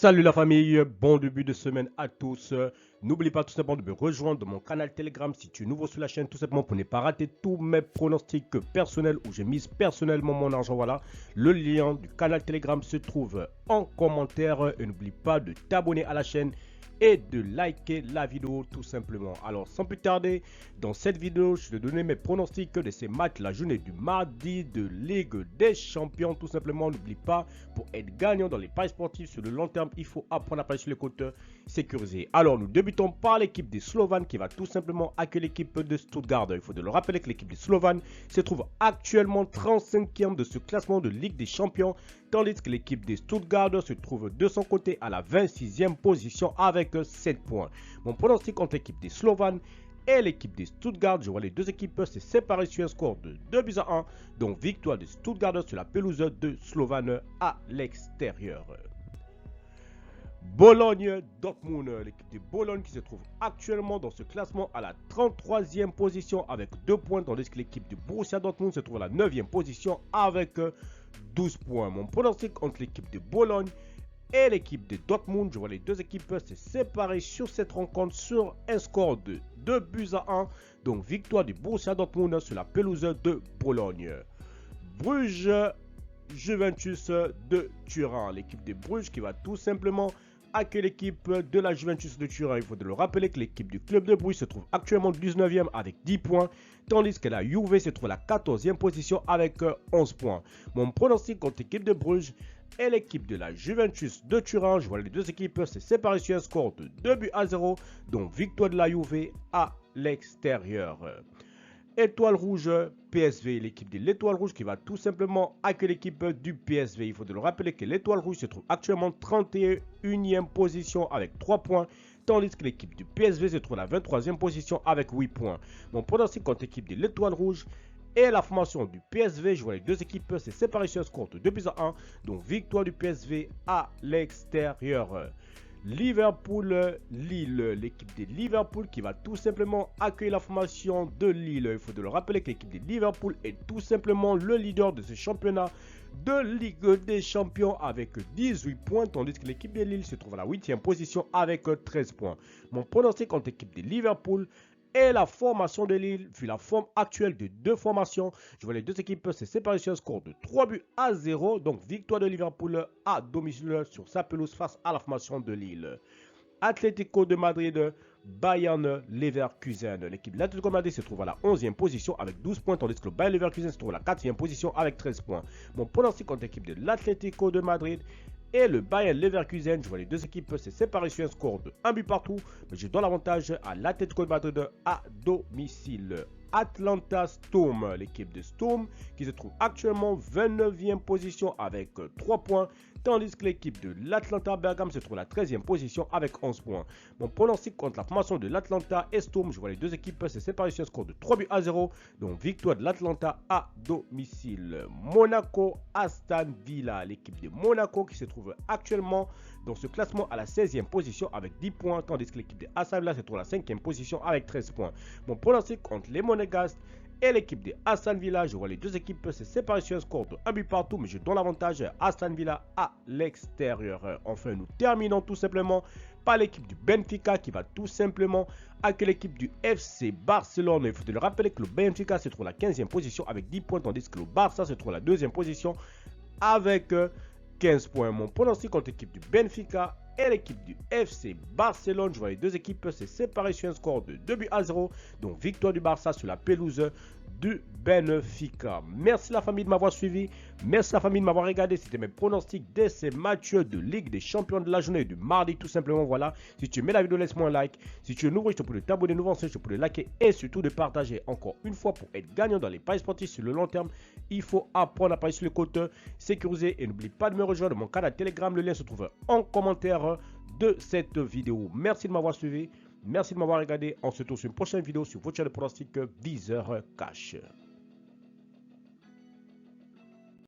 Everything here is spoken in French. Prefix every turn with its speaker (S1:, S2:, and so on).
S1: Salut la famille, bon début de semaine à tous. N'oublie pas tout simplement de me rejoindre dans mon canal Telegram si tu es nouveau sur la chaîne, tout simplement pour ne pas rater tous mes pronostics personnels où j'ai mis personnellement mon argent. Voilà, le lien du canal Telegram se trouve en commentaire et n'oublie pas de t'abonner à la chaîne et de liker la vidéo tout simplement. Alors sans plus tarder, dans cette vidéo, je vais donner mes pronostics de ces matchs la journée du mardi de Ligue des Champions. Tout simplement, n'oublie pas, pour être gagnant dans les paris sportifs sur le long terme, il faut apprendre à parier sur les comptes sécurisés. Alors nous débutons par l'équipe des Slovènes qui va tout simplement accueillir l'équipe de Stuttgart. Il faut de le rappeler que l'équipe des Slovènes se trouve actuellement 35e de ce classement de Ligue des Champions, tandis que l'équipe des Stuttgart se trouve de son côté à la 26e position avec 7 points. Mon pronostic contre l'équipe des Slovènes et l'équipe des Stuttgart, je vois les deux équipes se séparer sur un score de 2-1, donc victoire de Stuttgart sur la pelouse de Slovène à l'extérieur. Bologne-Dortmund, l'équipe de Bologne qui se trouve actuellement dans ce classement à la 33e position avec 2 points, tandis que l'équipe de Borussia Dortmund se trouve à la 9e position avec 12 points. Mon pronostic entre l'équipe de Bologne et l'équipe de Dortmund, je vois les deux équipes se séparer sur cette rencontre sur un score de 2-1, donc victoire du Borussia Dortmund sur la pelouse de Bologne. Bruges-Juventus de Turin, l'équipe de Bruges qui va tout simplement accueillir l'équipe de la Juventus de Turin. Il faut le rappeler que l'équipe du club de Bruges se trouve actuellement 19e avec 10 points, tandis que la Juve se trouve à la 14e position avec 11 points. Mon pronostic contre l'équipe de Bruges et l'équipe de la Juventus de Turin, je vois les deux équipes se séparer sur un score de 2-0, donc victoire de la Juve à l'extérieur. Étoile rouge PSV, l'équipe de l'Étoile rouge qui va tout simplement accueillir l'équipe du PSV. Il faut le rappeler que l'Étoile rouge se trouve actuellement 31e position avec 3 points, tandis que l'équipe du PSV se trouve à la 23e position avec 8 points. Mon pronostic contre l'équipe de l'Étoile rouge et la formation du PSV, je vois les deux équipes se séparer sur un score de 2-1, donc victoire du PSV à l'extérieur. Liverpool-Lille, l'équipe de Liverpool qui va tout simplement accueillir la formation de Lille. Il faut le rappeler que l'équipe de Liverpool est tout simplement le leader de ce championnat de Ligue des Champions avec 18 points, tandis que l'équipe de Lille se trouve à la 8e position avec 13 points. Mon pronostic contre l'équipe de Liverpool et la formation de Lille, vu la forme actuelle de deux formations, je vois les deux équipes se séparer sur un score de 3-0, donc victoire de Liverpool à domicile sur sa pelouse face à la formation de Lille. Atlético de Madrid, Bayern Leverkusen. L'équipe de l'Atlético de Madrid se trouve à la 11e position avec 12 points, tandis que le Bayern Leverkusen se trouve à la 4e position avec 13 points. Mon pronostic contre l'équipe de l'Atlético de Madrid et le Bayern Leverkusen, je vois les deux équipes se séparer sur un score de 1 but partout, mais je donne l'avantage à l'Atlético de Madrid à domicile. Atlanta Storm, l'équipe de Storm qui se trouve actuellement 29e position avec 3 points, tandis que l'équipe de l'Atlanta Bergame se trouve à la 13e position avec 11 points. Mon pronostic contre la formation de l'Atlanta et Storm, je vois les deux équipes se séparer sur un score de 3-0, donc victoire de l'Atlanta à domicile. Monaco-Aston Villa, l'équipe de Monaco qui se trouve actuellement dans ce classement à la 16e position avec 10 points, tandis que l'équipe de Aston Villa se trouve à la 5e position avec 13 points. Mon pronostic contre les Monégasques et l'équipe de Aston Villa, je vois les deux équipes se séparer sur un score de 1 but partout, mais je donne l'avantage à Aston Villa à l'extérieur. Enfin, nous terminons tout simplement par l'équipe du Benfica qui va tout simplement accueillir l'équipe du FC Barcelone. Il faut le rappeler que le Benfica se trouve à la 15e position avec 10 points, tandis que le Barça se trouve à la 2e position avec 15 points. Mon pronostic contre l'équipe du Benfica et l'équipe du FC Barcelone, je vois les deux équipes se séparer sur un score de 2-0, donc victoire du Barça sur la pelouse du Benfica. Merci la famille de m'avoir suivi, merci la famille de m'avoir regardé, c'était mes pronostics de ces matchs de Ligue des Champions de la journée du mardi tout simplement. Voilà, si tu aimais la vidéo laisse-moi un like, si tu es nouveau je te prie de t'abonner, nouveau ancien je te prie de liker et surtout de partager. Encore une fois, pour être gagnant dans les paris sportifs sur le long terme, il faut apprendre à parier sur les comptes sécurisés et n'oublie pas de me rejoindre dans mon canal Telegram, le lien se trouve en commentaire de cette vidéo. Merci de m'avoir suivi, merci de m'avoir regardé. On se retrouve sur une prochaine vidéo sur votre chaîne de pronostic Viseur Cash.